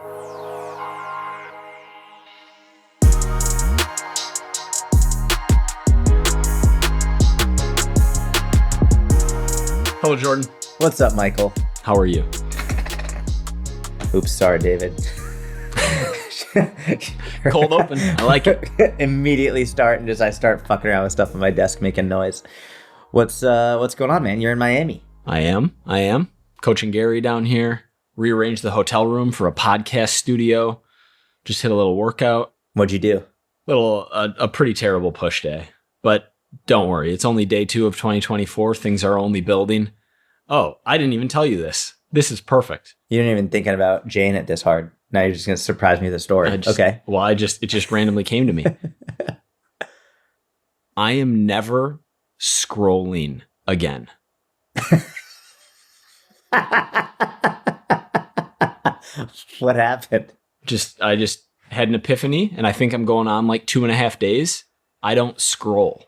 Hello, Jordan. What's up, Michael? How are you? Oops, sorry, David. Cold open. I like it. Immediately I start fucking around with stuff on my desk making noise. What's going on, man? You're in Miami. I am. Coaching Gary down here. Rearranged the hotel room for a podcast studio. Just hit a little workout. What'd you do? A pretty terrible push day. But don't worry. It's only day 2 of 2024. Things are only building. Oh, I didn't even tell you this. This is perfect. You didn't even thinking about Jane it this hard. Now you're just going to surprise me with a story. Okay. Well, it just randomly came to me. I am never scrolling again. What happened? I just had an epiphany, and I think I'm going on like 2.5 days. I don't scroll.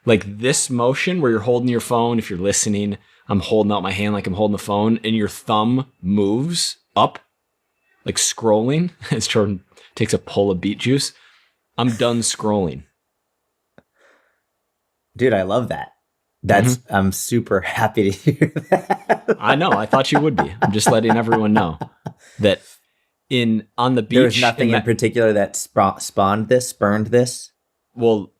Like this motion where you're holding your phone, if you're listening, I'm holding out my hand like I'm holding the phone, and your thumb moves up, like scrolling, as Jordan takes a pull of beet juice. I'm done scrolling. Dude, I love that. I'm super happy to hear that. I know. I thought you would be. I'm just letting everyone know that on the beach. There was nothing in particular that spurned this. Well,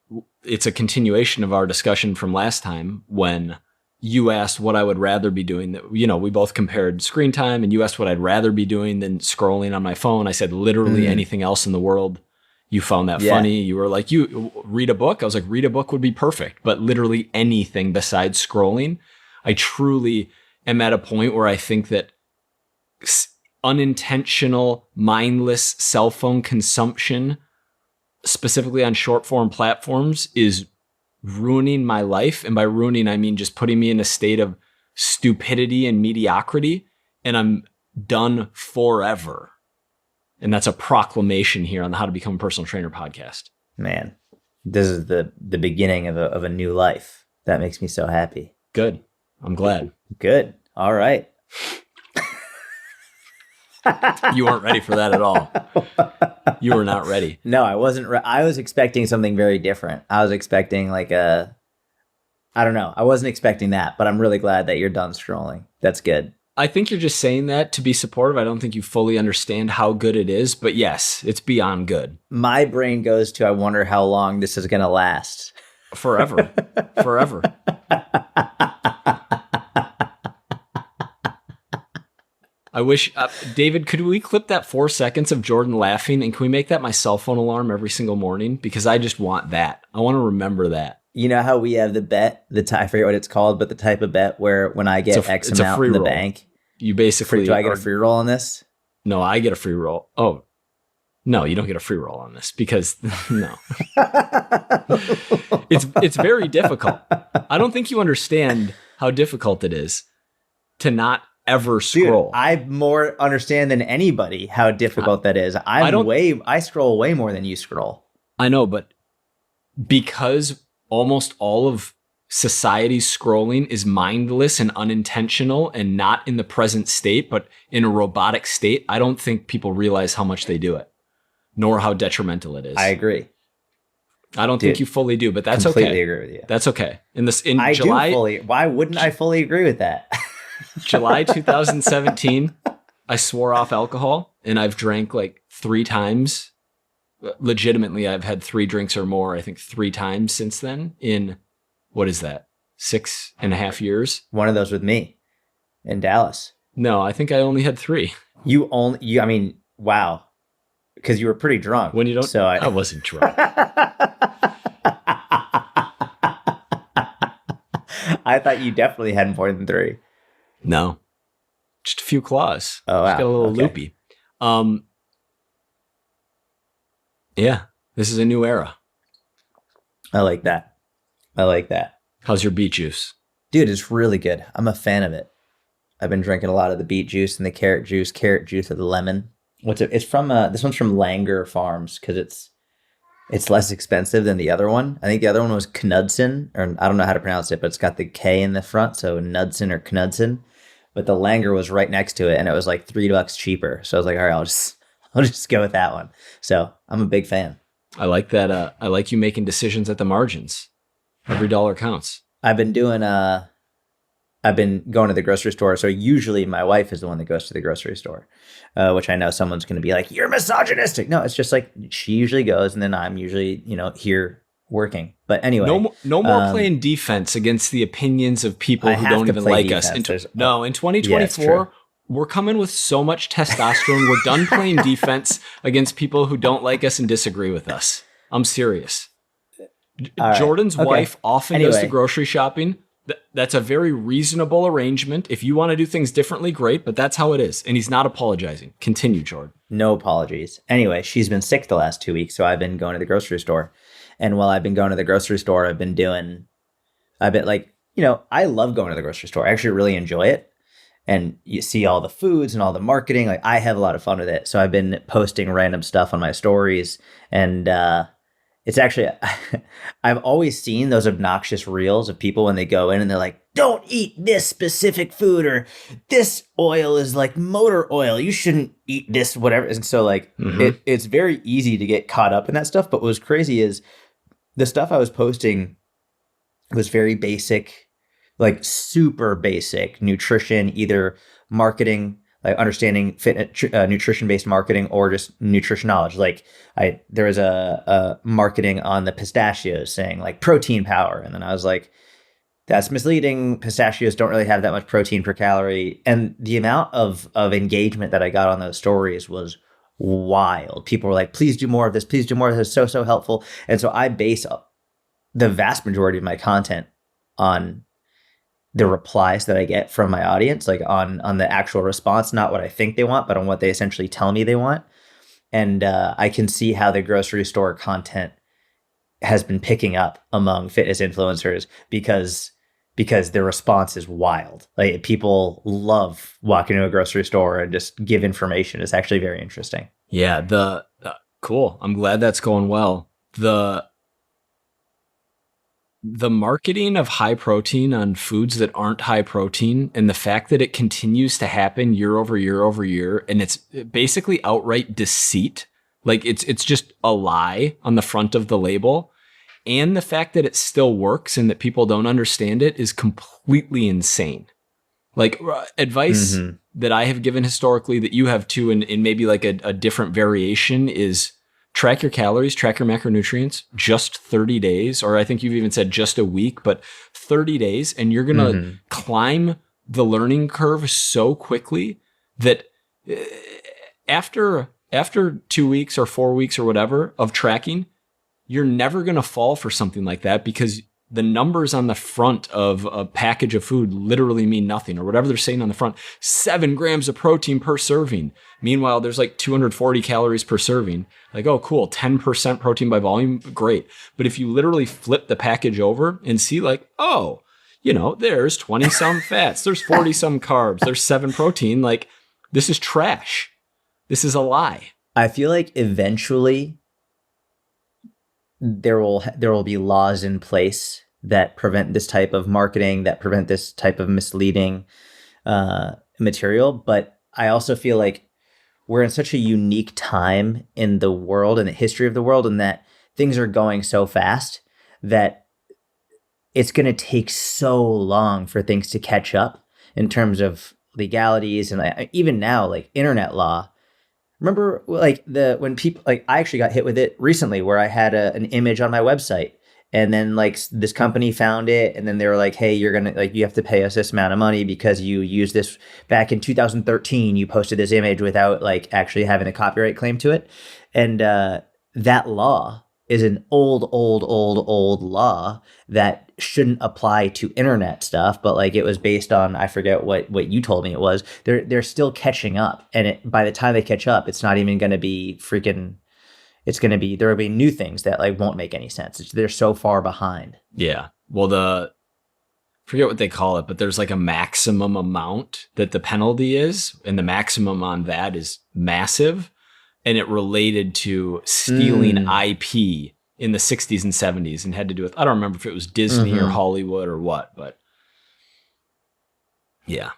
it's a continuation of our discussion from last time when you asked what I would rather be doing. That, you know, we both compared screen time, and you asked what I'd rather be doing than scrolling on my phone. I said literally anything else in the world. You found that funny. You were like, you read a book. I was like, read a book would be perfect, but literally anything besides scrolling. I truly am at a point where I think that unintentional, mindless cell phone consumption, specifically on short form platforms, is ruining my life. And by ruining, I mean just putting me in a state of stupidity and mediocrity, and I'm done forever. And that's a proclamation here on the How to Become a Personal Trainer podcast. Man, this is the beginning of a new life. That makes me so happy. Good. I'm glad. Good. All right. You weren't ready for that at all. You were not ready. No, I wasn't. I was expecting something very different. I was expecting I don't know. I wasn't expecting that, but I'm really glad that you're done scrolling. That's good. I think you're just saying that to be supportive. I don't think you fully understand how good it is, but yes, it's beyond good. My brain goes to, I wonder how long this is going to last. Forever. Forever. I wish, David, could we clip that 4 seconds of Jordan laughing, and can we make that my cell phone alarm every single morning? Because I just want that. I want to remember that. You know how we have the bet, I forget what it's called, but the type of bet where when I get X amount in the bank, you basically... Do I get a free roll on this? No, I get a free roll. Oh, no, you don't get a free roll on this because, no. It's very difficult. I don't think you understand how difficult it is to not ever scroll. Dude, I more understand than anybody how difficult that is. I scroll way more than you scroll. I know, but because almost all of society's scrolling is mindless and unintentional and not in the present state, but in a robotic state, I don't think people realize how much they do it, nor how detrimental it is. I agree. I don't think you fully do, but that's okay. Completely agree with you. That's okay. Why wouldn't I fully agree with that? July 2017, I swore off alcohol, and I've drank like 3 times. Legitimately, I've had 3 drinks or more, I think 3 times since then in, what is that, 6.5 years? One of those with me in Dallas. No, I think I only had 3. I mean, wow. Because you were pretty drunk. When you don't, so I wasn't drunk. I thought you definitely had more than 3. No, just a few claws. Oh, wow. Just got a little loopy. Yeah, this is a new era. I like that. How's your beet juice? Dude, it's really good. I'm a fan of it. I've been drinking a lot of the beet juice and the carrot juice of the lemon. It's from this one's from Langer Farms because it's less expensive than the other one. I think the other one was Knudsen, or I don't know how to pronounce it, but it's got the K in the front, so Knudsen or Knudsen. But the Langer was right next to it, and it was like $3 cheaper. So I was like, all right, I'll just go with that one. So I'm a big fan. I like that. I like you making decisions at the margins. Every dollar counts. I've been going to the grocery store. So usually my wife is the one that goes to the grocery store, which I know someone's going to be like, you're misogynistic. No, it's just like she usually goes and then I'm usually, here working. But anyway. No more playing defense against the opinions of people who don't even like us. In 2024, we're coming with so much testosterone. We're done playing defense against people who don't like us and disagree with us. I'm serious. Right. Jordan's wife often goes to grocery shopping. That's a very reasonable arrangement. If you want to do things differently, great, but that's how it is. And he's not apologizing. Continue, Jordan. No apologies. Anyway, she's been sick the last 2 weeks, so I've been going to the grocery store. And while I've been going to the grocery store, I love going to the grocery store. I actually really enjoy it. And you see all the foods and all the marketing. Like, I have a lot of fun with it. So I've been posting random stuff on my stories. And it's actually, I've always seen those obnoxious reels of people when they go in and they're like, don't eat this specific food, or this oil is like motor oil. You shouldn't eat this, whatever. And so like, it's very easy to get caught up in that stuff. But what was crazy is the stuff I was posting was very basic, like super basic nutrition, either marketing, like understanding nutrition-based marketing, or just nutrition knowledge. Like there was a marketing on the pistachios saying like protein power. And then I was like, that's misleading. Pistachios don't really have that much protein per calorie. And the amount of engagement that I got on those stories was wild. People were like, please do more of this. Please do more of this. So helpful. And so I base the vast majority of my content on the replies that I get from my audience, like on the actual response, not what I think they want, but on what they essentially tell me they want. And I can see how the grocery store content has been picking up among fitness influencers because the response is wild. Like, people love walking to a grocery store and just give information. It's actually very interesting. Yeah, cool. I'm glad that's going well. The marketing of high protein on foods that aren't high protein, and the fact that it continues to happen year over year over year, and it's basically outright deceit. Like, it's just a lie on the front of the label. And the fact that it still works and that people don't understand it is completely insane. Like, advice that I have given historically that you have too, in maybe like a different variation, is track your calories, track your macronutrients, just 30 days, or I think you've even said just a week, but 30 days, and you're going to climb the learning curve so quickly that after 2 weeks or 4 weeks or whatever of tracking, you're never going to fall for something like that, because the numbers on the front of a package of food literally mean nothing, or whatever they're saying on the front, 7 grams of protein per serving. Meanwhile, there's like 240 calories per serving. Like, oh, cool, 10% protein by volume, great. But if you literally flip the package over and see like, oh, there's 20 some fats, there's 40 some carbs, there's 7 protein, like, this is trash. This is a lie. I feel like eventually there will be laws in place that prevent this type of marketing, that prevent this type of misleading material. But I also feel like we're in such a unique time in the world and the history of the world, and that things are going so fast that it's going to take so long for things to catch up in terms of legalities. And even now, like internet law. Remember, like when people, like, I actually got hit with it recently, where I had an image on my website, and then like this company found it, and then they were like, "Hey, you have to pay us this amount of money because you used this back in 2013. You posted this image without like actually having a copyright claim to it." And that law is an old law that shouldn't apply to internet stuff, but like it was based on, I forget what you told me it was. They're still catching up, and by the time they catch up, it's not even going to be there will be new things that like won't make any sense. They're so far behind. Yeah. Well, forget what they call it, but there's like a maximum amount that the penalty is, and the maximum on that is massive. And it related to stealing IP in the 60s and 70s, and had to do with, I don't remember if it was Disney or Hollywood or what, but yeah.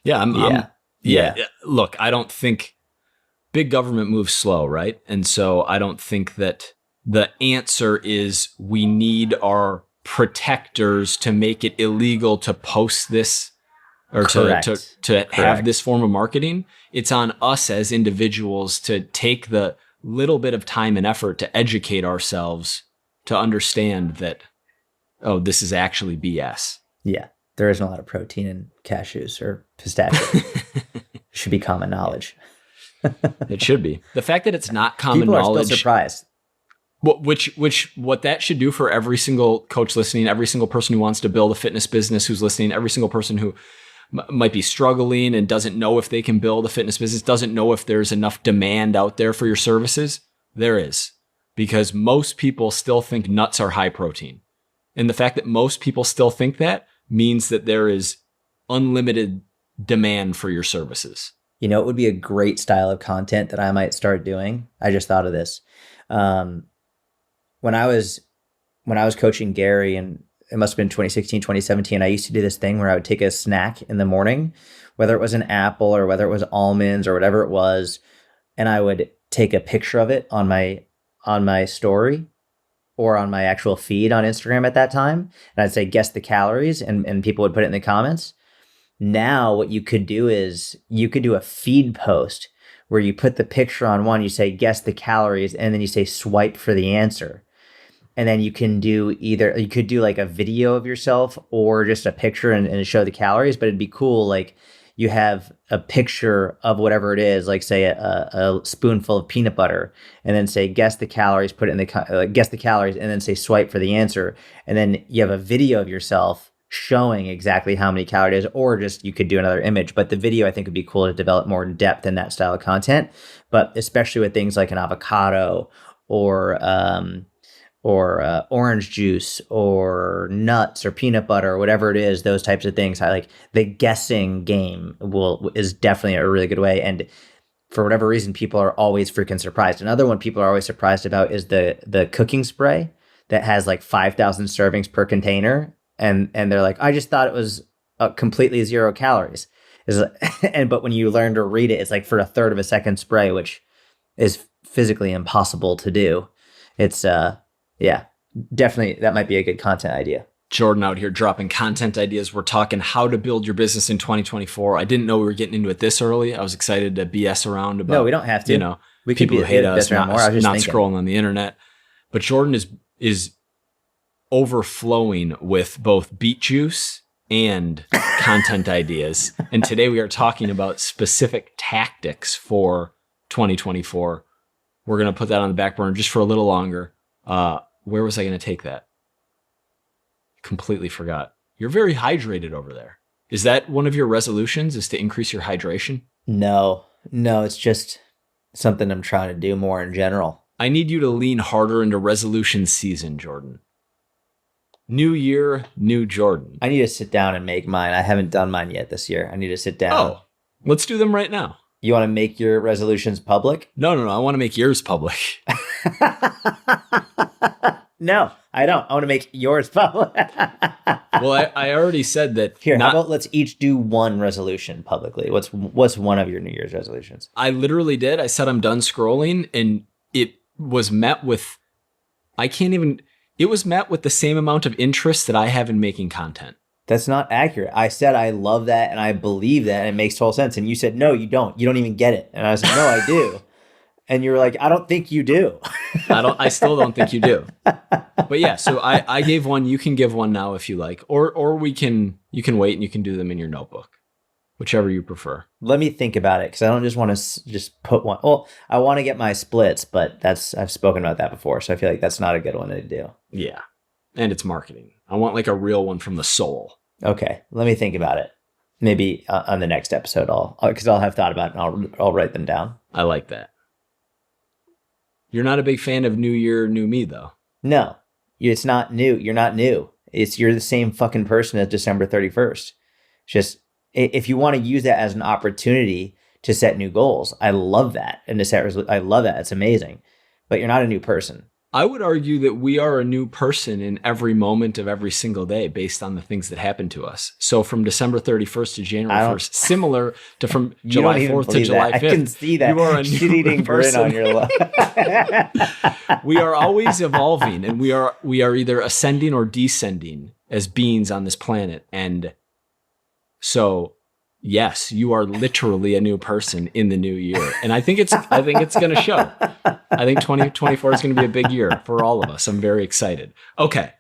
Yeah. Look, I don't think big government moves slow, right? And so I don't think that the answer is we need our protectors to make it illegal to post this or Correct. to have Correct. this form of marketing. It's on us as individuals to take the little bit of time and effort to educate ourselves to understand that, oh, this is actually BS. Yeah. There isn't a lot of protein in cashews or pistachios. Should be common knowledge. It should be. The fact that it's not common People are knowledge. still surprised. What that should do for every single coach listening, every single person who wants to build a fitness business who's listening, every single person who might be struggling and doesn't know if they can build a fitness business, doesn't know if there's enough demand out there for your services. There is, because most people still think nuts are high protein. And the fact that most people still think that means that there is unlimited demand for your services. You know, it would be a great style of content that I might start doing. I just thought of this. When I was coaching Gary, and it must have been 2016, 2017, I used to do this thing where I would take a snack in the morning, whether it was an apple or whether it was almonds or whatever it was, and I would take a picture of it on my story or on my actual feed on Instagram at that time. And I'd say, guess the calories, and people would put it in the comments. Now what you could do is you could do a feed post where you put the picture on one, you say, guess the calories, and then you say swipe for the answer. And then you can do you could do like a video of yourself or just a picture and show the calories, but it'd be cool. Like you have a picture of whatever it is, like say a spoonful of peanut butter, and then say, guess the calories, put it in the, guess the calories, and then say swipe for the answer. And then you have a video of yourself showing exactly how many calories, or just you could do another image. But the video I think would be cool to develop more in depth in that style of content, but especially with things like an avocado or orange juice or nuts or peanut butter or whatever it is, those types of things. I like the guessing game is definitely a really good way. And for whatever reason, people are always freaking surprised. Another one people are always surprised about is the cooking spray that has like 5,000 servings per container. And they're like, I just thought it was completely 0 calories. But when you learn to read it, it's like for a third of a second spray, which is physically impossible to do. It's yeah, definitely that might be a good content idea. Jordan out here dropping content ideas. We're talking how to build your business in 2024. I didn't know we were getting into it this early. I was excited to BS around about. No, we don't have to. You know, we people who hate us not thinking. scrolling on the internet. But Jordan is overflowing with both beet juice and content ideas. And today we are talking about specific tactics for 2024. We're going to put that on the back burner just for a little longer. Where was I going to take that? Completely forgot. You're very hydrated over there. Is that one of your resolutions, is to increase your hydration? No, it's just something I'm trying to do more in general. I need you to lean harder into resolution season, Jordan. New year, new Jordan. I need to sit down and make mine. I haven't done mine yet this year. I need to sit down. Oh, let's do them right now. You want to make your resolutions public? No. I want to make yours public. No, I don't. I want to make yours public. Well, I already said that. Here, how about let's each do one resolution publicly? What's one of your New Year's resolutions? I literally did. I said I'm done scrolling, and it was met with, it was met with the same amount of interest that I have in making content. That's not accurate. I said I love that and I believe that and it makes total sense. And you said, no, you don't. You don't even get it. And I said, no, I do. And you were like, I don't think you do. I still don't think you do. But yeah, so I gave one. You can give one now if you like, or you can wait and you can do them in your notebook, whichever you prefer. Let me think about it, because I don't just want to just put one. Well, I want to get my splits, but I've spoken about that before, so I feel like that's not a good one to do. Yeah, and it's marketing. I want like a real one from the soul. Okay, let me think about it. Maybe on the next episode, because I'll have thought about it and I'll write them down. I like that. You're not a big fan of New Year, New Me, though. No, it's not new. You're not new. You're the same fucking person as December 31st. Just if you want to use that as an opportunity to set new goals, I love that. And I love that. It's amazing. But you're not a new person. I would argue that we are a new person in every moment of every single day based on the things that happen to us. So from December 31st to January 1st, similar to from July 4th to July 5th. I can see that. You are a new shit-eating grin on your life. We are always evolving, and we are either ascending or descending as beings on this planet. And so, yes, you are literally a new person in the new year. And I think it's going to show. I think 2024 is going to be a big year for all of us. I'm very excited. Okay.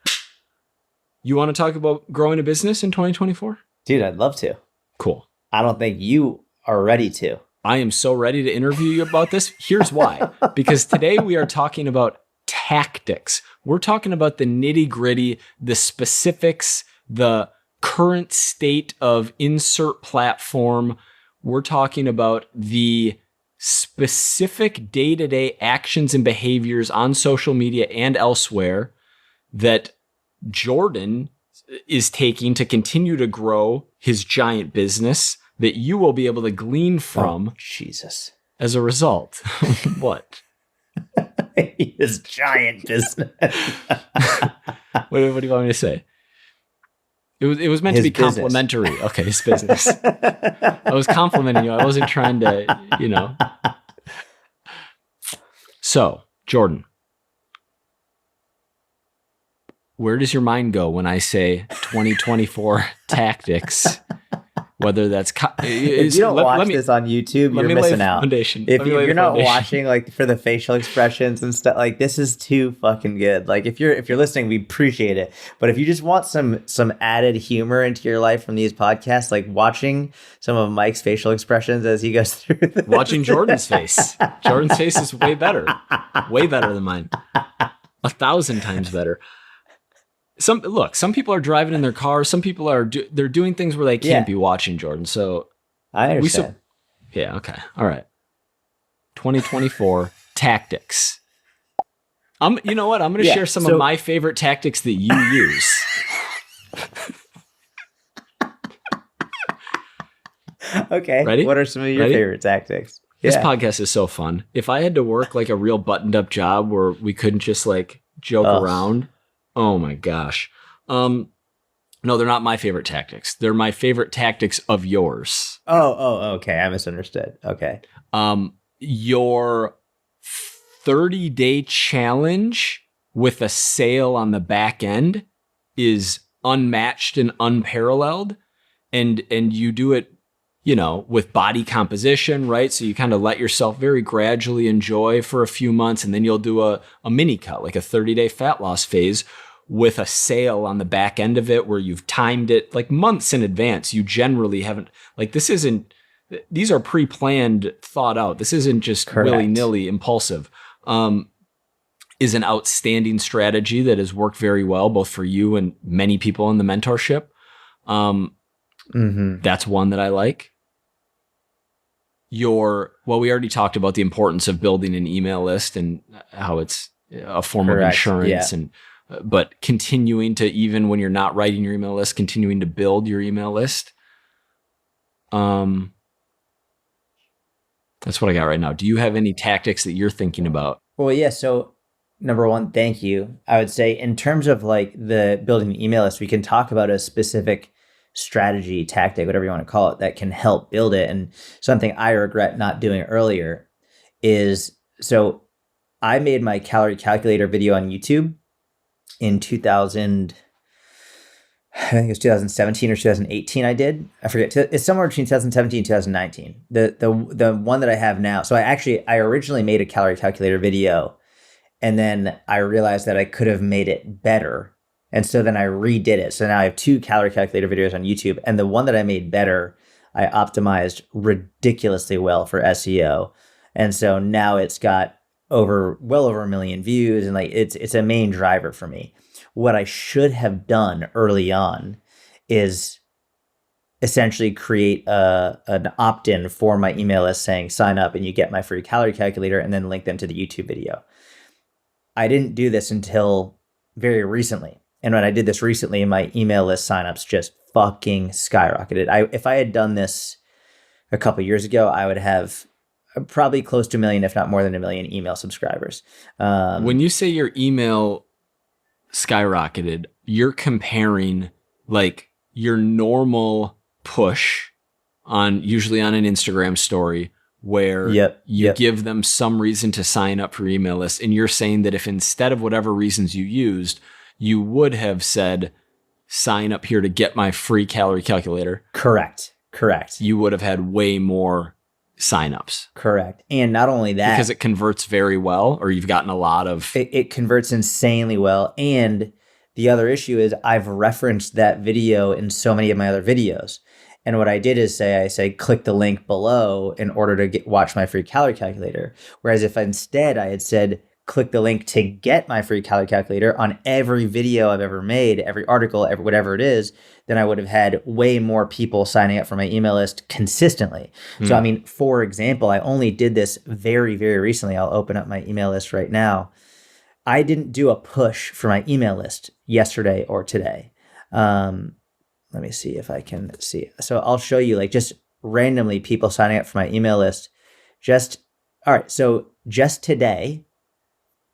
You want to talk about growing a business in 2024? Dude, I'd love to. Cool. I don't think you are ready to. I am so ready to interview you about this. Here's why. Because today we are talking about tactics. We're talking about the nitty-gritty, the specifics, the current state of insert platform. We're talking about the specific day-to-day actions and behaviors on social media and elsewhere that Jordan is taking to continue to grow his giant business that you will be able to glean from Jesus as a result. What? His giant business. What do you want me to say? It was meant His to be business. complimentary. Okay, his business. I was complimenting you. I wasn't trying to, So, Jordan, where does your mind go when I say 2024 tactics? Whether that's if you don't watch this on YouTube, you're missing out. If you're not watching like for the facial expressions and stuff, like this is too fucking good. Like if you're listening, we appreciate it. But if you just want some added humor into your life from these podcasts, like watching some of Mike's facial expressions as he goes through this. Watching Jordan's face. Jordan's face is way better than mine. 1,000 times better. Some people are driving in their cars. Some people they're doing things where they can't be watching Jordan. So I understand. Yeah. Okay. All right. 2024 tactics. You know what? I'm going to share some of my favorite tactics that you use. Okay. Ready? What are some of your favorite tactics? This podcast is so fun. If I had to work like a real buttoned up job where we couldn't just like joke around. Oh my gosh. No, they're not my favorite tactics. They're my favorite tactics of yours. Oh, okay. I misunderstood. Okay. Your 30-day challenge with a sale on the back end is unmatched and unparalleled. And you do it, with body composition, right? So you kind of let yourself very gradually enjoy for a few months, and then you'll do a mini cut, like a 30-day fat loss phase with a sale on the back end of it where you've timed it like months in advance. You generally haven't, like these are pre-planned, thought out. This isn't just willy-nilly impulsive. Is an outstanding strategy that has worked very well, both for you and many people in the mentorship. That's one that I like. We already talked about the importance of building an email list and how it's a form of insurance but continuing to, even when you're not writing your email list, continuing to build your email list. That's what I got right now. Do you have any tactics that you're thinking about? Well, yeah. So number one, thank you. I would say in terms of like the building the email list, we can talk about a specific strategy, tactic, whatever you want to call it, that can help build it. And something I regret not doing earlier is, so I made my calorie calculator video on YouTube in 2000, I think it was 2017 or 2018 I did. I forget. It's somewhere between 2017 and 2019. The one that I have now. So I originally made a calorie calculator video, and then I realized that I could have made it better. And so then I redid it. So now I have 2 calorie calculator videos on YouTube, and the one that I made better, I optimized ridiculously well for SEO. And so now it's got well over 1 million views, and like it's a main driver for me. What I should have done early on is essentially create an opt-in for my email list saying sign up and you get my free calorie calculator, and then link them to the YouTube video. I didn't do this until very recently. And when I did this recently, my email list signups just fucking skyrocketed. If I had done this a couple of years ago, I would have probably close to 1 million, if not more than 1 million email subscribers. When you say your email skyrocketed, you're comparing like your normal push usually on an Instagram story where you give them some reason to sign up for your email list. And you're saying that if instead of whatever reasons you used, you would have said, sign up here to get my free calorie calculator. Correct. You would have had way more signups. Correct. And not only that, because it converts very well, or you've gotten a lot of... It converts insanely well. And the other issue is I've referenced that video in so many of my other videos. And what I did is I say, click the link below in order to watch my free calorie calculator. Whereas if instead I had said, click the link to get my free calorie calculator on every video I've ever made, every article, whatever it is, then I would have had way more people signing up for my email list consistently. So, I mean, for example, I only did this very, very recently. I'll open up my email list right now. I didn't do a push for my email list yesterday or today. Let me see if I can see. So I'll show you like just randomly people signing up for my email list. All right. So just today,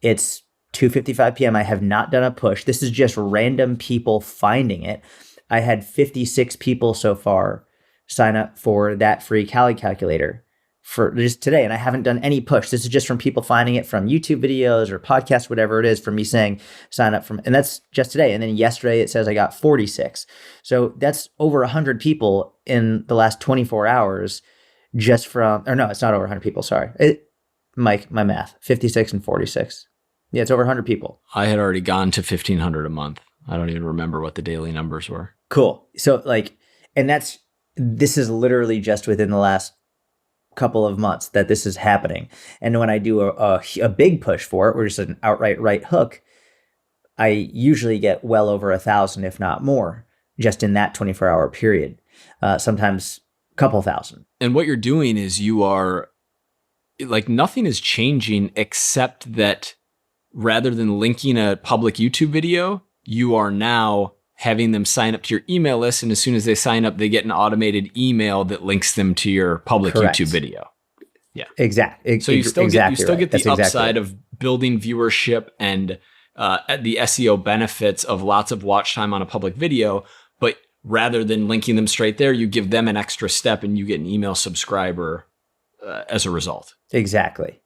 it's 2:55 p.m. I have not done a push. This is just random people finding it. I had 56 people so far sign up for that free calorie calculator for just today. And I haven't done any push. This is just from people finding it from YouTube videos or podcasts, whatever it is, from me saying sign up and that's just today. And then yesterday it says I got 46. So that's over 100 people in the last 24 hours just from, or no, it's not over 100 people. Sorry. My math, 56 and 46. Yeah, it's over 100 people. I had already gone to 1,500 a month. I don't even remember what the daily numbers were. Cool. So this is literally just within the last couple of months that this is happening. And when I do a big push for it, or just an outright right hook, I usually get well over 1,000, if not more, just in that 24-hour period. Sometimes a couple thousand. And what you're doing is you are like, nothing is changing except that rather than linking a public YouTube video, you are now having them sign up to your email list. And as soon as they sign up, they get an automated email that links them to your public YouTube video. Yeah, exactly. So you still get the upside of building viewership and the SEO benefits of lots of watch time on a public video. But rather than linking them straight there, you give them an extra step and you get an email subscriber as a result. Exactly.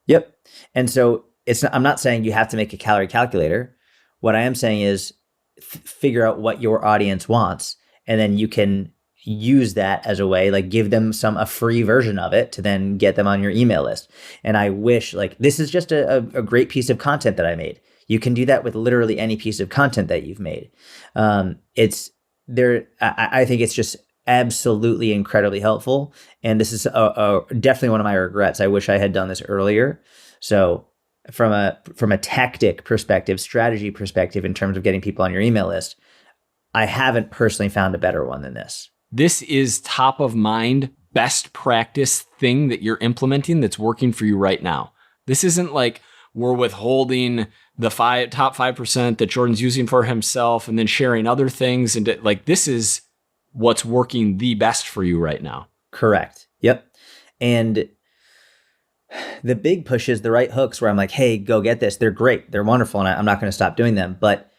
Yep. And so I'm not saying you have to make a calorie calculator. What I am saying is figure out what your audience wants, and then you can use that as a way, like give them a free version of it to then get them on your email list. And I wish, like, this is just a great piece of content that I made. You can do that with literally any piece of content that you've made. I think it's just absolutely incredibly helpful. And this is definitely one of my regrets. I wish I had done this earlier. So from a tactic perspective, strategy perspective, in terms of getting people on your email list, I haven't personally found a better one than this. This is top of mind, best practice thing that you're implementing that's working for you right now. This isn't like we're withholding the top 5% that Jordan's using for himself and then sharing other things. And like, this is what's working the best for you right now. Correct. Yep. And the big pushes, the right hooks where I'm like, hey, go get this. They're great. They're wonderful. And I'm not going to stop doing them, but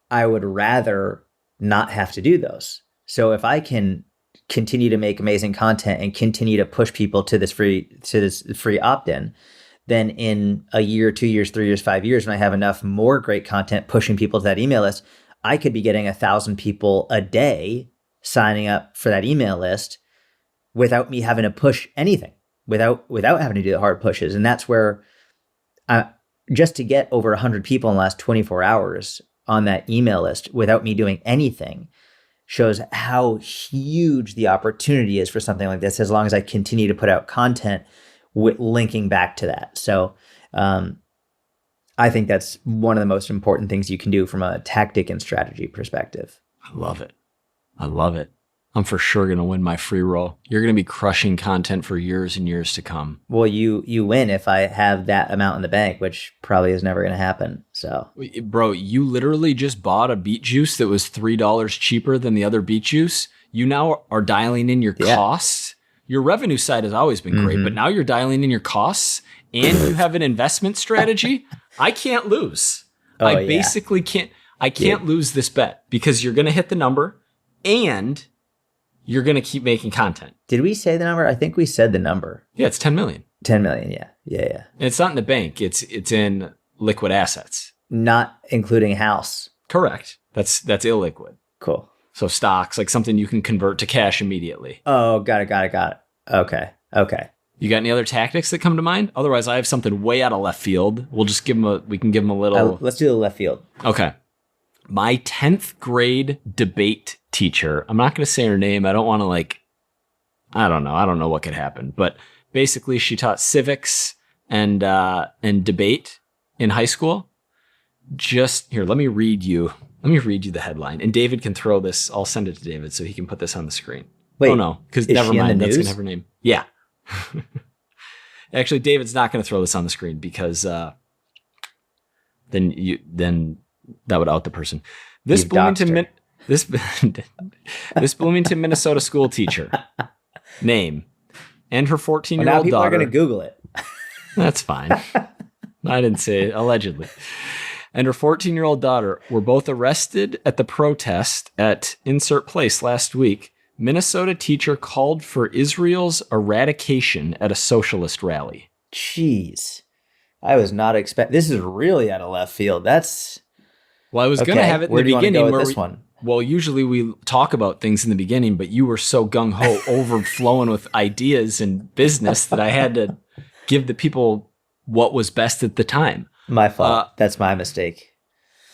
I would rather not have to do those. So if I can continue to make amazing content and continue to push people to this free opt-in, then in a year, 2 years, 3 years, 5 years, when I have enough more great content pushing people to that email list, I could be getting 1,000 people a day signing up for that email list without me having to push anything. Without having to do the hard pushes. And that's where just to get over 100 people in the last 24 hours on that email list without me doing anything shows how huge the opportunity is for something like this, as long as I continue to put out content linking back to that. So I think that's one of the most important things you can do from a tactic and strategy perspective. I love it. I'm for sure going to win my free roll. You're going to be crushing content for years and years to come. Well, you win if I have that amount in the bank, which probably is never going to happen. So, bro, you literally just bought a beet juice that was $3 cheaper than the other beet juice. You now are dialing in your costs your revenue side has always been great, but now you're dialing in your costs and you have an investment strategy. I can't lose. Basically can't. I can't lose this bet because you're going to hit the number and you're going to keep making content. Did we say the number? I think we said the number. Yeah, it's 10 million. 10 million. Yeah. And it's not in the bank. It's in liquid assets. Not including house. Correct. That's illiquid. Cool. So stocks, like something you can convert to cash immediately. Oh, got it. Okay. You got any other tactics that come to mind? Otherwise, I have something way out of left field. We'll just we can give them a little. Let's do the left field. Okay. My 10th grade debate teacher, I'm not going to say her name. I don't want to I don't know what could happen. But basically, she taught civics and debate in high school. Just here, let me read you the headline. And David can throw this. I'll send it to David so he can put this on the screen. Wait, oh, no, because never mind. That's going to have her name. Yeah. Actually, David's not going to throw this on the screen because then that would out the person. This Bloomington, Minnesota school teacher name and her 14-year-old now people daughter. Are going to Google it. That's fine. I didn't say it, allegedly. And her 14-year-old daughter were both arrested at the protest at insert place last week. Minnesota teacher called for Israel's eradication at a socialist rally. Jeez. I was not expecting. This is really out of left field. That's... Well, I was going to have it in the beginning where well, usually we talk about things in the beginning, but you were so gung-ho, overflowing with ideas and business that I had to give the people what was best at the time. My fault. That's my mistake.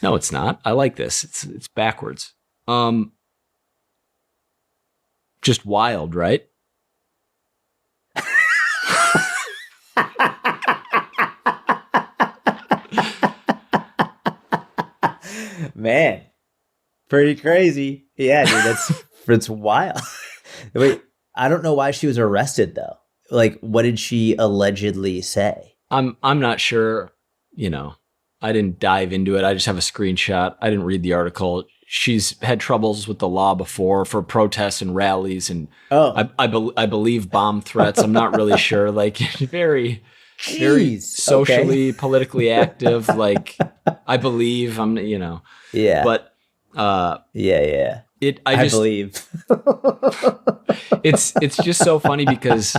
No, it's not. I like this. It's backwards. Just wild, right? Man, pretty crazy. Yeah, dude, it's wild. Wait, I don't know why she was arrested though. Like, what did she allegedly say? I'm not sure. I didn't dive into it. I just have a screenshot. I didn't read the article. She's had troubles with the law before for protests and rallies, and I believe bomb threats. I'm not really sure. Like very socially, politically active. Like I believe I'm. Yeah. But yeah. I believe. It's just so funny because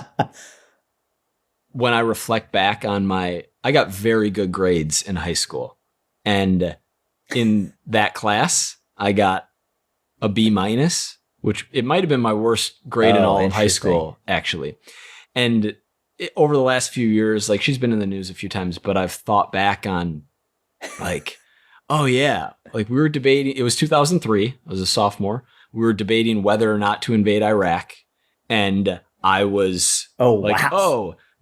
when I reflect back on I got very good grades in high school, and in that class, I got a B-, which it might have been my worst grade in all of high school, actually. And over the last few years, like she's been in the news a few times, but I've thought back on like, oh yeah, like we were debating, it was 2003, I was a sophomore. We were debating whether or not to invade Iraq. And I was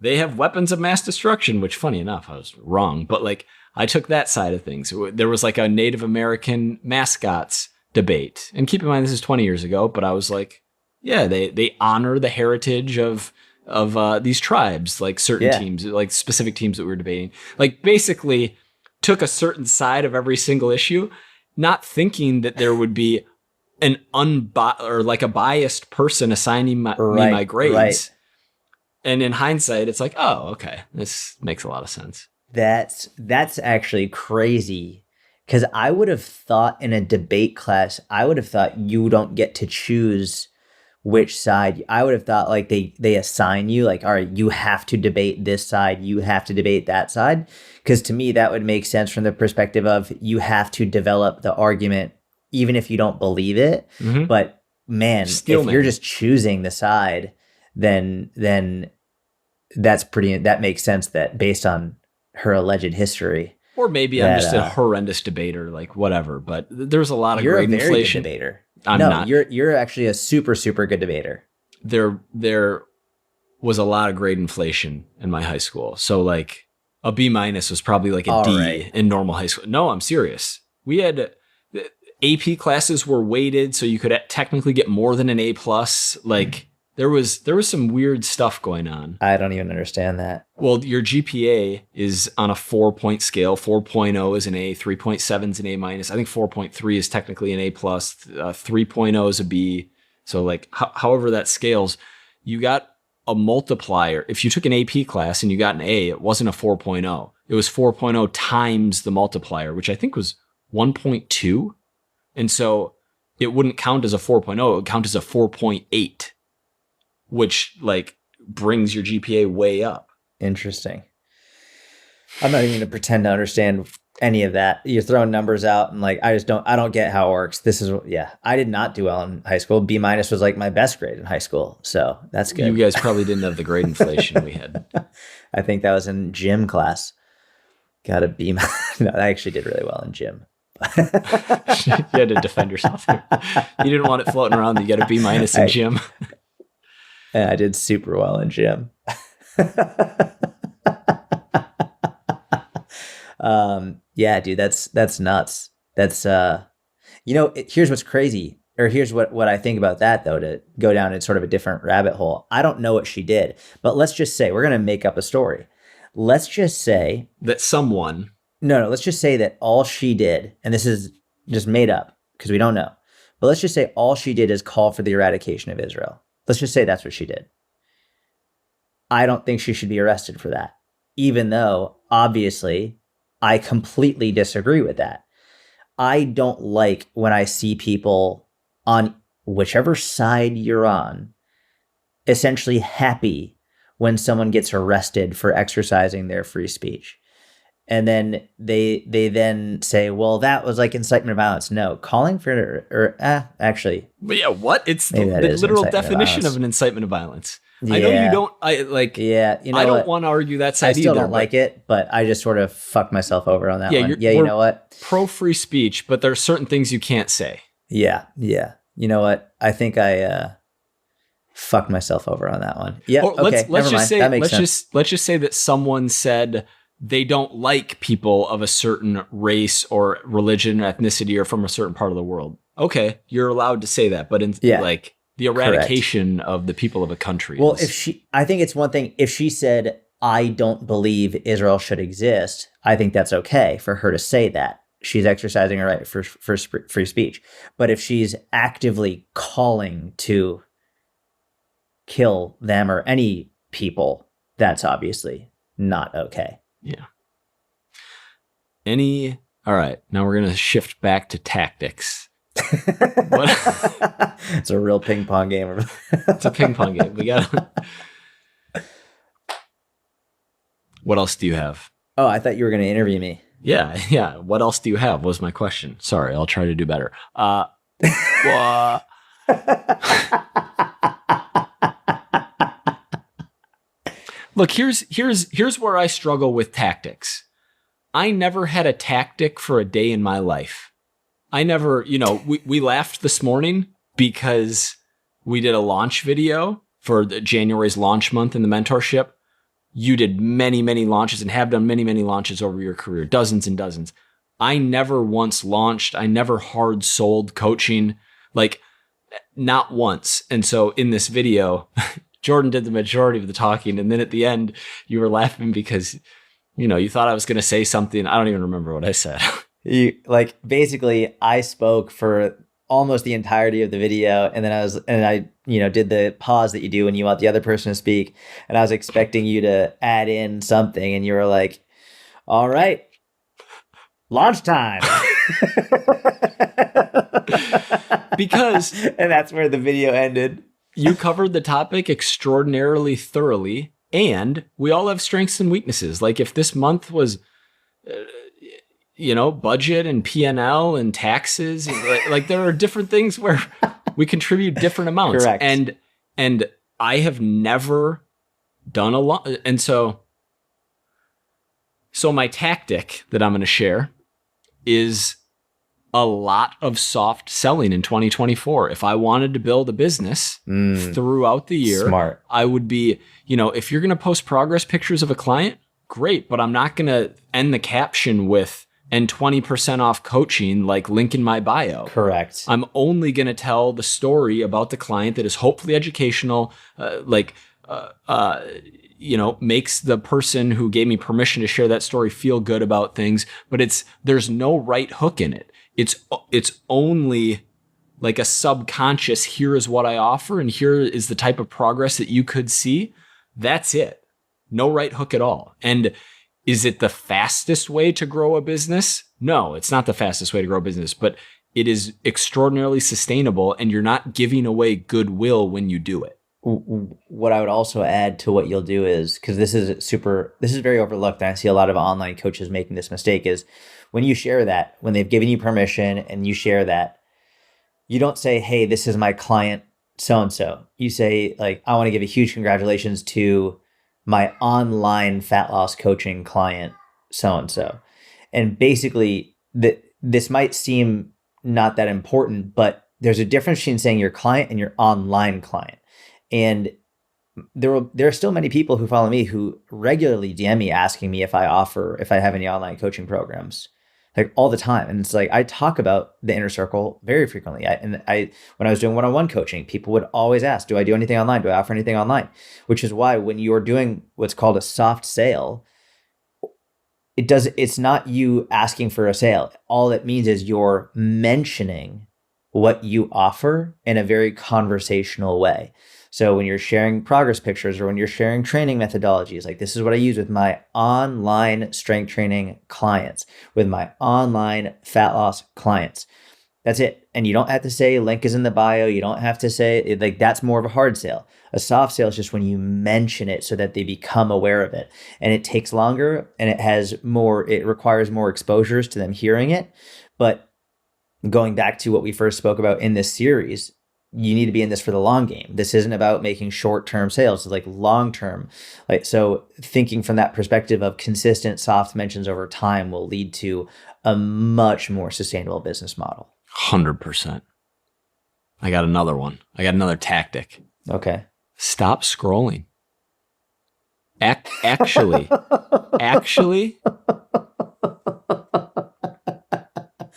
they have weapons of mass destruction, which funny enough, I was wrong. But like, I took that side of things. There was like a Native American mascots debate. And keep in mind, this is 20 years ago, but I was like, yeah, they honor the heritage of these tribes, like certain teams, like specific teams that we were debating. Like basically took a certain side of every single issue, not thinking that there would be an a biased person assigning me my grades. Right. And in hindsight, it's like, oh, okay, this makes a lot of sense. That's actually crazy, because I would have thought in a debate class, you don't get to choose which side. I would have thought like they assign you like, all right, you have to debate this side, you have to debate that side. Because to me, that would make sense from the perspective of you have to develop the argument even if you don't believe it. Mm-hmm. But man, you're just choosing the side, then that makes sense that based on her alleged history. Or maybe I'm just a horrendous debater, like whatever. But there's a lot of grade inflation. You're a very good debater. I'm not. You're actually a super, super good debater. There was a lot of grade inflation in my high school. So like a B- was probably like a D in normal high school. No, I'm serious. We had AP classes were weighted, so you could technically get more than an A+. Like there was some weird stuff going on. I don't even understand that. Well, your GPA is on a 4-point scale. 4.0 is an A, 3.7 is an A-. I think 4.3 is technically an A+, 3.0 is a B. So like however that scales, you got a multiplier. If you took an AP class and you got an A, it wasn't a 4.0. It was 4.0 times the multiplier, which I think was 1.2. And so it wouldn't count as a 4.0. It would count as a 4.8, which like brings your GPA way up. Interesting. I'm not even going to pretend to understand any of that. You're throwing numbers out and like, I don't get how it works. I did not do well in high school. B- was like my best grade in high school. So that's good. You guys probably didn't have the grade inflation we had. I think that was in gym class. Got a B. No, I actually did really well in gym. You had to defend yourself there. You didn't want it floating around that you got a B- in gym. Yeah, I did super well in gym. Yeah, dude, that's nuts. That's here's what's crazy, or here's what I think about that though, to go down in sort of a different rabbit hole. I don't know what she did, but let's just say we're gonna make up a story. Let's just say that someone. No, let's just say that all she did, and this is just made up because we don't know, but let's just say all she did is call for the eradication of Israel. Let's just say that's what she did. I don't think she should be arrested for that, even though obviously I completely disagree with that. I don't like when I see people on whichever side you're on, essentially happy when someone gets arrested for exercising their free speech. And then they then say, well, that was like incitement of violence. No, calling for actually. But yeah, what? It's the literal definition of an incitement of violence. Yeah. I know you don't. Yeah, I don't want to argue that side either. I still don't like it, but I just sort of fucked myself over on that one. Yeah, you know what? Pro free speech, but there are certain things you can't say. Yeah. You know what? I think I fucked myself over on that one. Yeah. Okay. Let's just say that makes sense. Let's just say that someone said they don't like people of a certain race or religion, ethnicity, or from a certain part of the world. Okay, you're allowed to say that, but the eradication of the people of a country. Well, I think it's one thing if she said, I don't believe Israel should exist. I think that's okay for her to say that. She's exercising her right for free speech. But if she's actively calling to kill them or any people, that's obviously not okay. Yeah. All right. Now we're going to shift back to tactics. It's a real ping pong game. It's a ping pong game. We got. What else do you have? Oh, I thought you were going to interview me. Yeah. What else do you have? Was my question. Sorry, I'll try to do better. Look, here's where I struggle with tactics. I never had a tactic for a day in my life. I never, we laughed this morning because we did a launch video for January's launch month in the mentorship. You did many, many launches and have done many, many launches over your career, dozens and dozens. I never once launched. I never hard sold coaching, like not once. And so in this video, Jordan did the majority of the talking. And then at the end, you were laughing because, you thought I was going to say something. I don't even remember what I said. Basically, I spoke for almost the entirety of the video. And then I did the pause that you do when you want the other person to speak. And I was expecting you to add in something. And you were like, all right, launch time. And that's where the video ended. You covered the topic extraordinarily thoroughly, and we all have strengths and weaknesses. Like if this month was, budget and P&L and taxes, like there are different things where we contribute different amounts. Correct. And I have never done a lot. And so my tactic that I'm going to share is a lot of soft selling in 2024. If I wanted to build a business throughout the year, smart. I would be, if you're going to post progress pictures of a client, great, but I'm not going to end the caption with, and 20% off coaching, like link in my bio. Correct. I'm only going to tell the story about the client that is hopefully educational, makes the person who gave me permission to share that story feel good about things, but there's no right hook in it. It's only like a subconscious, here is what I offer and here is the type of progress that you could see, that's it. No right hook at all. And is it the fastest way to grow a business? No, it's not the fastest way to grow a business, but it is extraordinarily sustainable and you're not giving away goodwill when you do it. What I would also add to what you'll do is, because this is very overlooked, and I see a lot of online coaches making this mistake, is when you share that, when they've given you permission and you share that, you don't say, hey, this is my client so-and-so. You say, like, I want to give a huge congratulations to my online fat loss coaching client so-and-so. And basically, this might seem not that important, but there's a difference between saying your client and your online client. And there are still many people who follow me who regularly DM me asking me if I have any online coaching programs, like all the time. And it's like, I talk about the inner circle very frequently. When I was doing one-on-one coaching, people would always ask, do I do anything online? Do I offer anything online? Which is why when you're doing what's called a soft sale, it's not you asking for a sale. All it means is you're mentioning what you offer in a very conversational way. So when you're sharing progress pictures or when you're sharing training methodologies, like this is what I use with my online strength training clients, with my online fat loss clients. That's it. And you don't have to say link is in the bio. You don't have to say it, like that's more of a hard sale. A soft sale is just when you mention it so that they become aware of it. And it takes longer and it requires more exposures to them hearing it. But going back to what we first spoke about in this series, you need to be in this for the long game. This isn't about making short-term sales. It's like long-term. Like, so thinking from that perspective of consistent soft mentions over time will lead to a much more sustainable business model. 100%. I got another one. I got another tactic. Okay. Stop scrolling. Actually,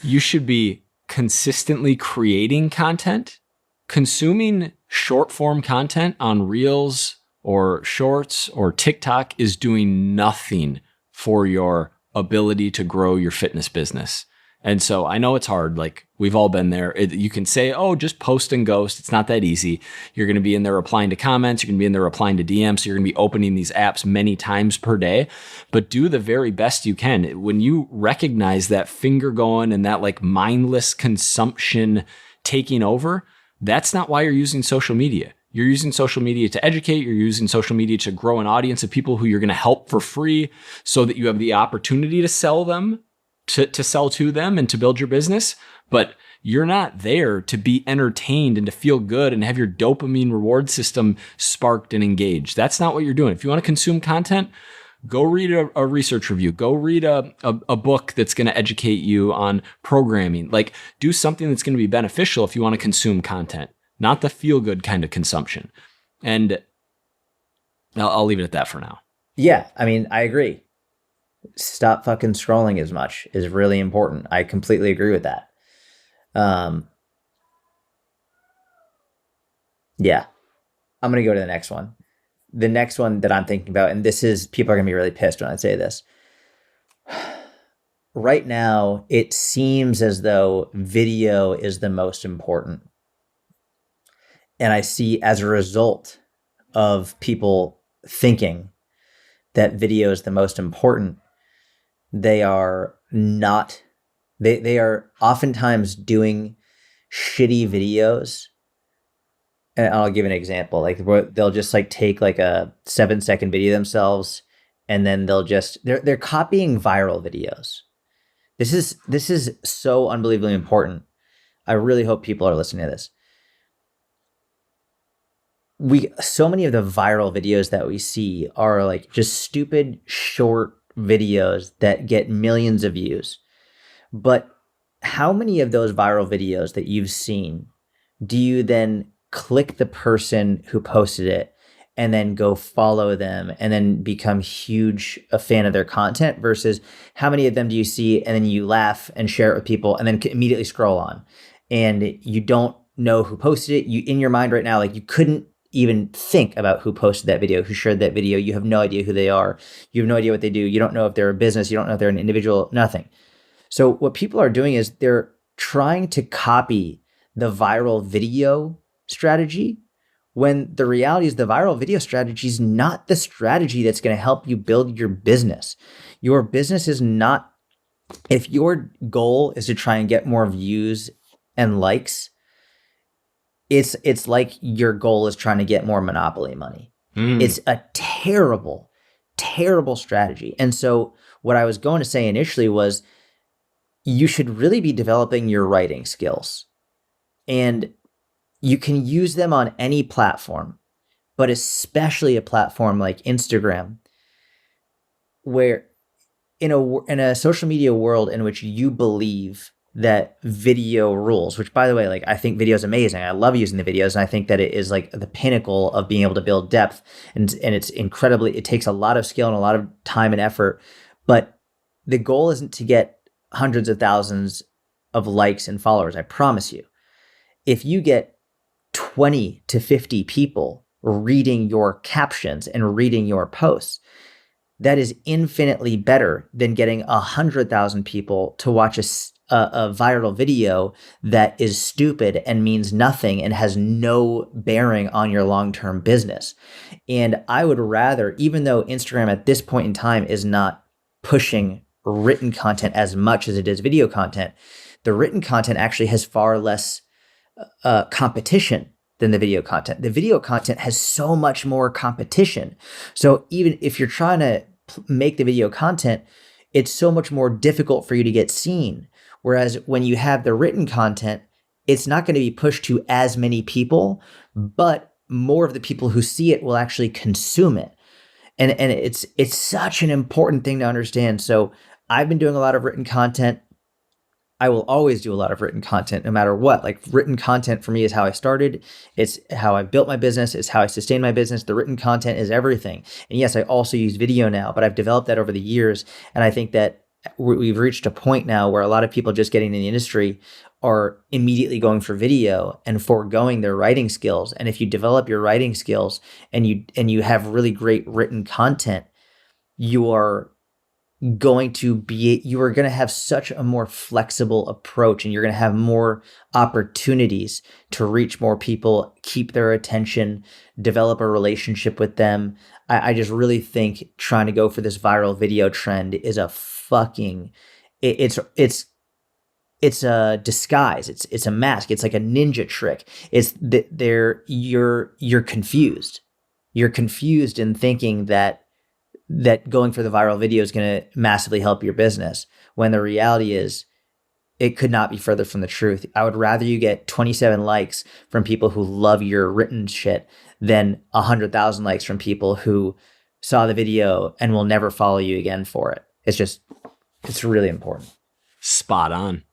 you should be consistently creating content. Consuming short form content on Reels or Shorts or TikTok is doing nothing for your ability to grow your fitness business. And so I know it's hard. Like we've all been there. You can say, oh, just post and ghost. It's not that easy. You're going to be in there replying to comments. You're going to be in there replying to DMs. So you're going to be opening these apps many times per day, but do the very best you can. When you recognize that finger going and that like mindless consumption taking over, that's not why you're using social media. You're using social media to educate. You're using social media to grow an audience of people who you're going to help for free so that you have the opportunity to sell them, to sell to them and to build your business. But you're not there to be entertained and to feel good and have your dopamine reward system sparked and engaged. That's not what you're doing. If you want to consume content, go read a research review. Go read a book that's going to educate you on programming. Like do something that's going to be beneficial if you want to consume content, not the feel-good kind of consumption. And I'll leave it at that for now. Yeah, I mean, I agree. Stop fucking scrolling as much is really important. I completely agree with that. Yeah, I'm going to go to the next one. The next one that I'm thinking about, and this is, people are going to be really pissed when I say this. Right now, it seems as though video is the most important. And I see as a result of people thinking that video is the most important, they are not, they are oftentimes doing shitty videos. And I'll give an example. Like they'll just like take like a 7-second video themselves, and then they're copying viral videos. This is so unbelievably important. I really hope people are listening to this. So many of the viral videos that we see are like just stupid short videos that get millions of views. But how many of those viral videos that you've seen do you then click the person who posted it and then go follow them and then become a fan of their content, versus how many of them do you see and then you laugh and share it with people and then immediately scroll on and you don't know who posted it? You, in your mind right now, like you couldn't even think about who posted that video, who shared that video. You have no idea who they are. You have no idea what they do. You don't know if they're a business. You don't know if they're an individual, nothing. So what people are doing is they're trying to copy the viral video strategy, when the reality is the viral video strategy is not the strategy that's going to help you build your business. Your business is not, if your goal is to try and get more views and likes, it's like your goal is trying to get more Monopoly money. It's a terrible, terrible strategy. And so what I was going to say initially was you should really be developing your writing skills. And you can use them on any platform, but especially a platform like Instagram, where in a social media world in which you believe that video rules, which by the way, like I think video is amazing. I love using the videos, and I think that it is like the pinnacle of being able to build depth, and it's incredibly, it takes a lot of skill and a lot of time and effort, but the goal isn't to get hundreds of thousands of likes and followers. I promise you, if you get 20 to 50 people reading your captions and reading your posts, that is infinitely better than getting 100,000 people to watch a viral video that is stupid and means nothing and has no bearing on your long-term business. And I would rather, even though Instagram at this point in time is not pushing written content as much as it is video content, the written content actually has far less competition than the video content. The video content has so much more competition. So even if you're trying to make the video content, it's so much more difficult for you to get seen. Whereas when you have the written content, it's not going to be pushed to as many people, but more of the people who see it will actually consume it. And it's such an important thing to understand. So I've been doing a lot of written content. I will always do a lot of written content no matter what. Like, written content for me is how I started. It's how I built my business. It's how I sustain my business. The written content is everything. And yes, I also use video now, but I've developed that over the years. And I think that we've reached a point now where a lot of people just getting in the industry are immediately going for video and foregoing their writing skills. And if you develop your writing skills and you have really great written content, you are going to have such a more flexible approach, and you're going to have more opportunities to reach more people, keep their attention, develop a relationship with them. I just really think trying to go for this viral video trend is a fucking, it's a disguise. It's a mask. It's like a ninja trick. It's that you're confused. You're confused in thinking that going for the viral video is going to massively help your business, when the reality is it could not be further from the truth. I would rather you get 27 likes from people who love your written shit than 100,000 likes from people who saw the video and will never follow you again for it. It's really important. Spot on.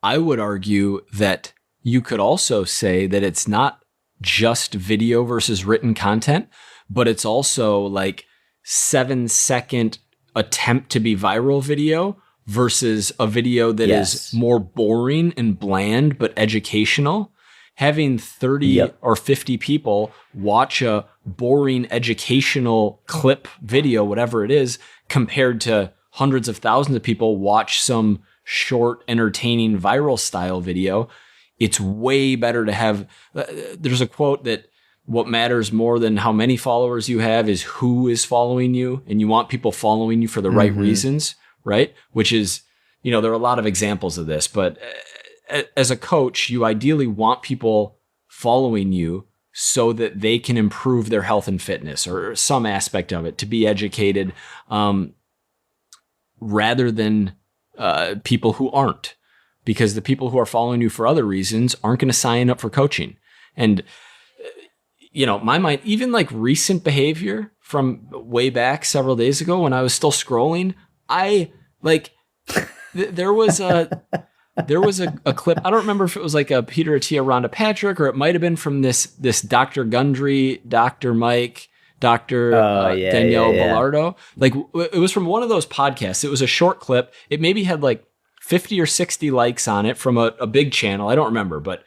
I would argue that you could also say that it's not just video versus written content, but it's also like 7-second attempt to be viral video versus a video that is more boring and bland but educational. Having 30 or 50 people watch a boring educational clip video, whatever it is, compared to hundreds of thousands of people watch some short, entertaining, viral style video, it's way better to have. There's a quote that what matters more than how many followers you have is who is following you, and you want people following you for the right reasons, right? Which is, there are a lot of examples of this, but as a coach, you ideally want people following you so that they can improve their health and fitness or some aspect of it, to be educated, rather than people who aren't, because the people who are following you for other reasons aren't going to sign up for coaching. And my mind, even like recent behavior from way back several days ago when I was still scrolling, there was a clip. I don't remember if it was like a Peter Attia, Rhonda Patrick, or it might have been from this Dr. Gundry, Dr. Mike, Dr. Danielle Bellardo. Like, it was from one of those podcasts. It was a short clip. It maybe had like 50 or 60 likes on it from a big channel. I don't remember, but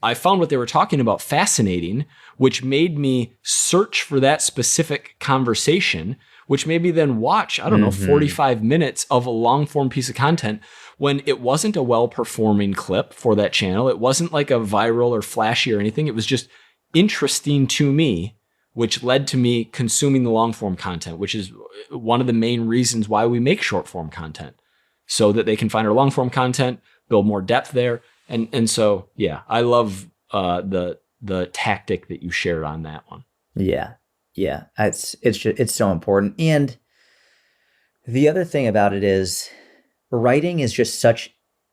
I found what they were talking about fascinating, which made me search for that specific conversation, which maybe then watch, I don't know, 45 minutes of a long form piece of content when it wasn't a well-performing clip for that channel. It wasn't like a viral or flashy or anything. It was just interesting to me, which led to me consuming the long form content, which is one of the main reasons why we make short form content, so that they can find our long form content, build more depth there. And so, yeah, I love the tactic that you shared on that one. Yeah. It's so important. And the other thing about it is writing is just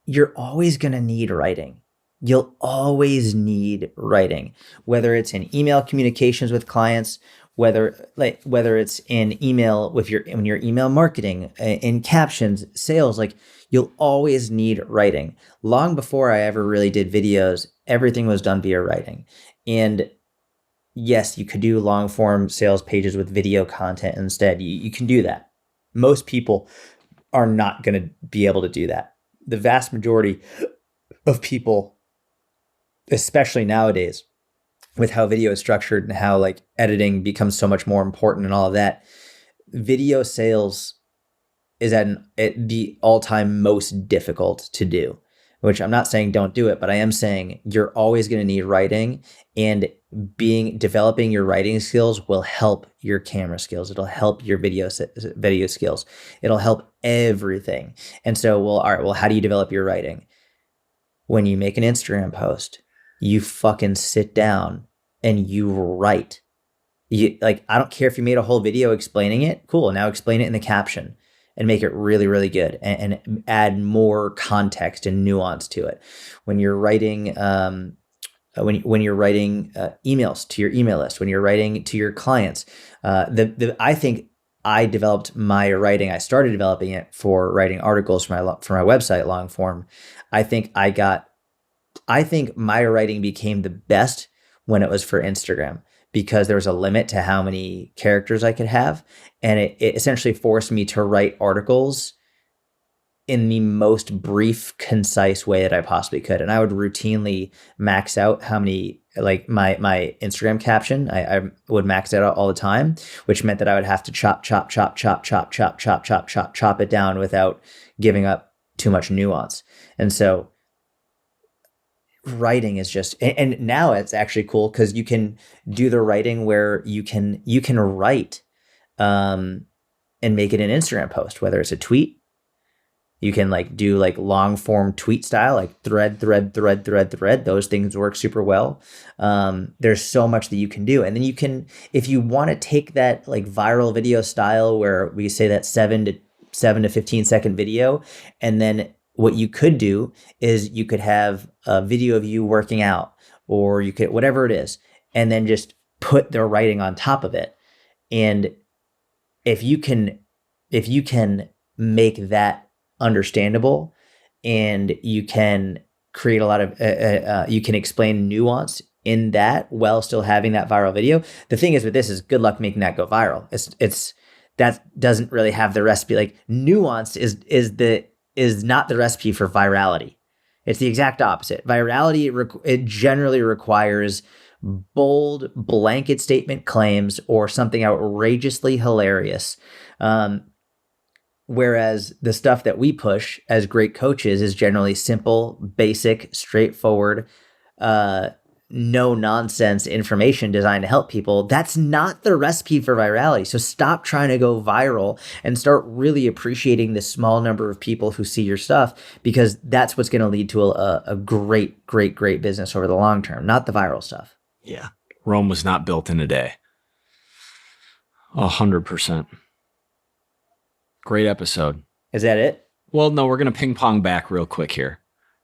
you're always going to need writing. You'll always need writing, whether it's in email communications with clients, whether it's in email when you're email marketing, in captions, sales, like you'll always need writing. Long before I ever really did videos, everything was done via writing. And yes, you could do long form sales pages with video content instead. You can do that. Most people are not going to be able to do that. The vast majority of people, especially nowadays, with how video is structured and how like editing becomes so much more important and all of that, video sales is at the all-time most difficult to do, which I'm not saying don't do it, but I am saying you're always going to need writing, and developing your writing skills will help your camera skills. It'll help your video skills. It'll help everything. And so, all right, how do you develop your writing? When you make an Instagram post, you fucking sit down and you write. I don't care if you made a whole video explaining it. Cool. Now explain it in the caption and make it really, really good, and add more context and nuance to it. When you're writing, when you're writing emails to your email list, when you're writing to your clients, I think I developed my writing. I started developing it for writing articles for my website, long form. I think my writing became the best when it was for Instagram, because there was a limit to how many characters I could have. And it essentially forced me to write articles in the most brief, concise way that I possibly could. And I would routinely max out how many, like my Instagram caption, I would max it out all the time, which meant that I would have to chop it down without giving up too much nuance. And so writing is just, and now it's actually cool because you can do the writing where you can write and make it an Instagram post, whether it's a tweet. You can do long form tweet style, like thread. Those things work super well. There's so much that you can do. And then you can, if you want to take that viral video style where we say that 7 to 15 second video, and then what you could do is you could have a video of you working out, or you could, whatever it is, and then just put their writing on top of it. And if you can make that understandable, and you can create a lot of, you can explain nuance in that while still having that viral video. The thing is with this is good luck making that go viral. It's that doesn't really have the recipe. Nuance is not the recipe for virality. It's the exact opposite. Virality, it generally requires bold blanket statement claims or something outrageously hilarious. Whereas the stuff that we push as great coaches is generally simple, basic, straightforward, no nonsense information designed to help people. That's not the recipe for virality. So stop trying to go viral and start really appreciating the small number of people who see your stuff, because that's what's going to lead to a great business over the long term, not the viral stuff. Yeah. Rome was not built in a day. 100%. Great episode. Is that it? Well, no, we're going to ping pong back real quick here.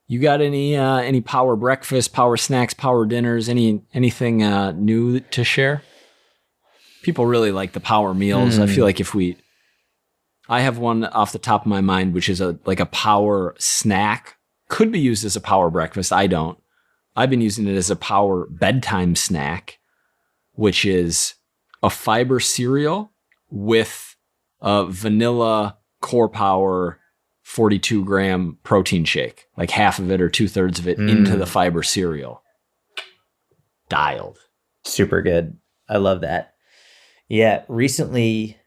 You got any power breakfast, power snacks, power dinners, anything new to share? People really like the power meals. I feel like I have one off the top of my mind, which is a power snack. Could be used as a power breakfast. I don't. I've been using it as a power bedtime snack, which is a fiber cereal with a vanilla core power 42 gram protein shake, like half of it or 2/3 of it into the fiber cereal. Dialed. Super good. I love that. Yeah. Recently,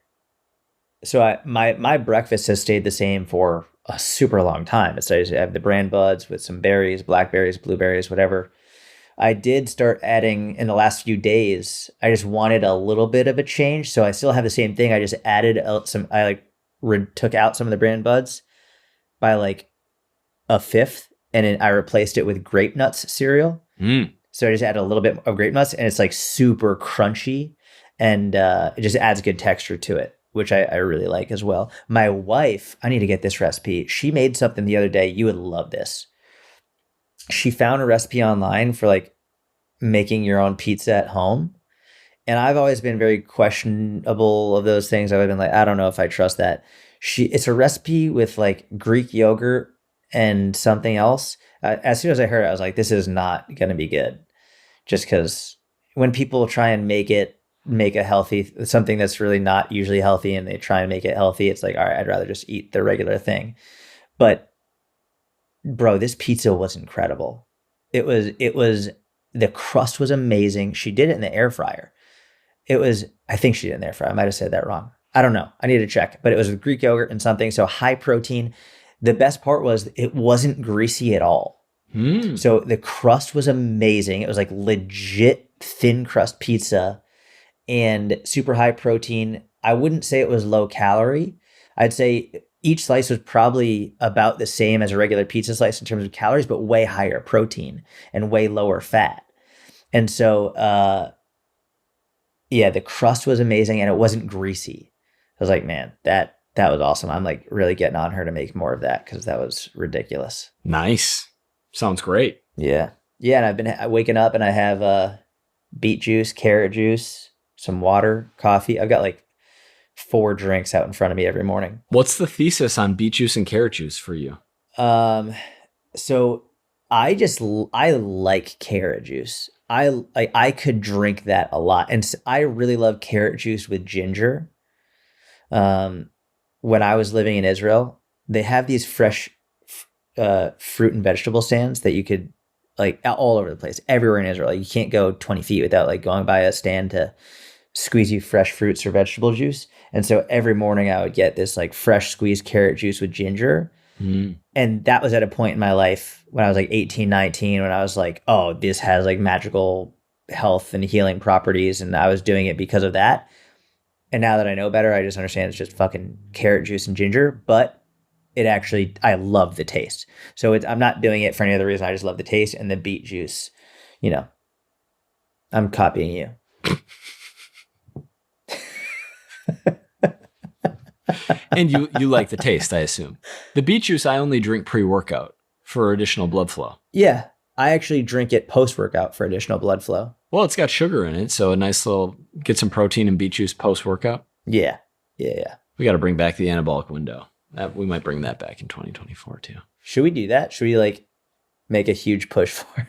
My breakfast has stayed the same for a super long time. So I just have the bran buds with some berries, blackberries, blueberries, whatever. I did start adding in the last few days. I just wanted a little bit of a change, so I still have the same thing. I just added some. I took out some of the bran buds by like a fifth, and then I replaced it with grape nuts cereal. So I just added a little bit of grape nuts, and it's like super crunchy, and it just adds good texture to it, which I really like as well. My wife, I need to get this recipe. She made something the other day. You would love this. She found a recipe online for like making your own pizza at home. And I've always been very questionable of those things. I've been like, I don't know if I trust that. It's a recipe with like Greek yogurt and something else. As soon as I heard it, I was like, this is not going to be good. Just because when people try and make a healthy, something that's really not usually healthy, and they try and make it healthy, it's like, all right, I'd rather just eat the regular thing. But bro, this pizza was incredible. It was, the crust was amazing. She did it in the air fryer. I think she did it in the air fryer. I might have said that wrong. I don't know. I need to check, but it was with Greek yogurt and something. So high protein. The best part was it wasn't greasy at all. So the crust was amazing. It was like legit thin crust pizza and super high protein. I wouldn't say it was low calorie. I'd say each slice was probably about the same as a regular pizza slice in terms of calories, but way higher protein and way lower fat. And so, the crust was amazing and it wasn't greasy. I was like, man, that was awesome. I'm like really getting on her to make more of that because that was ridiculous. Nice. Sounds great. Yeah. Yeah. And I've been waking up and I have beet juice, carrot juice, some water, coffee. I've got like 4 drinks out in front of me every morning. What's the thesis on beet juice and carrot juice for you? So I like carrot juice. I could drink that a lot. And I really love carrot juice with ginger. When I was living in Israel, they have these fresh fruit and vegetable stands that you could like all over the place, everywhere in Israel. Like, you can't go 20 feet without like going by a stand to squeeze you fresh fruits or vegetable juice. And so every morning I would get this like fresh squeezed carrot juice with ginger. And that was at a point in my life when I was like 18, 19, when I was like, oh, this has like magical health and healing properties. And I was doing it because of that. And now that I know better, I just understand it's just fucking carrot juice and ginger, but I love the taste. So I'm not doing it for any other reason. I just love the taste and the beet juice. I'm copying you. And you like the taste, I assume. The beet juice I only drink pre-workout for additional blood flow. Yeah, I actually drink it post-workout for additional blood flow. Well, it's got sugar in it, so a nice little, get some protein and beet juice post-workout. Yeah. We got to bring back the anabolic window. We might bring that back in 2024 too. Should we do that? Should we like make a huge push for it?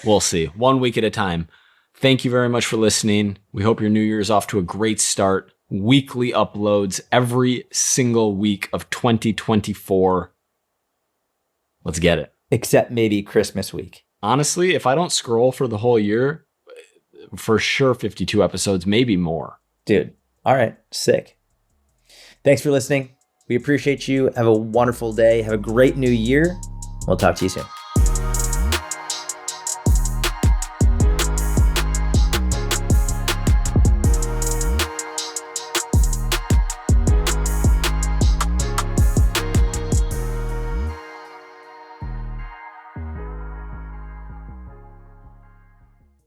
We'll see. 1 week at a time. Thank you very much for listening. We hope your new year is off to a great start. Weekly uploads every single week of 2024. Let's get it. Except maybe Christmas week. Honestly, if I don't scroll for the whole year, for sure 52 episodes, maybe more. Dude. All right. Sick. Thanks for listening. We appreciate you. Have a wonderful day. Have a great new year. We'll talk to you soon.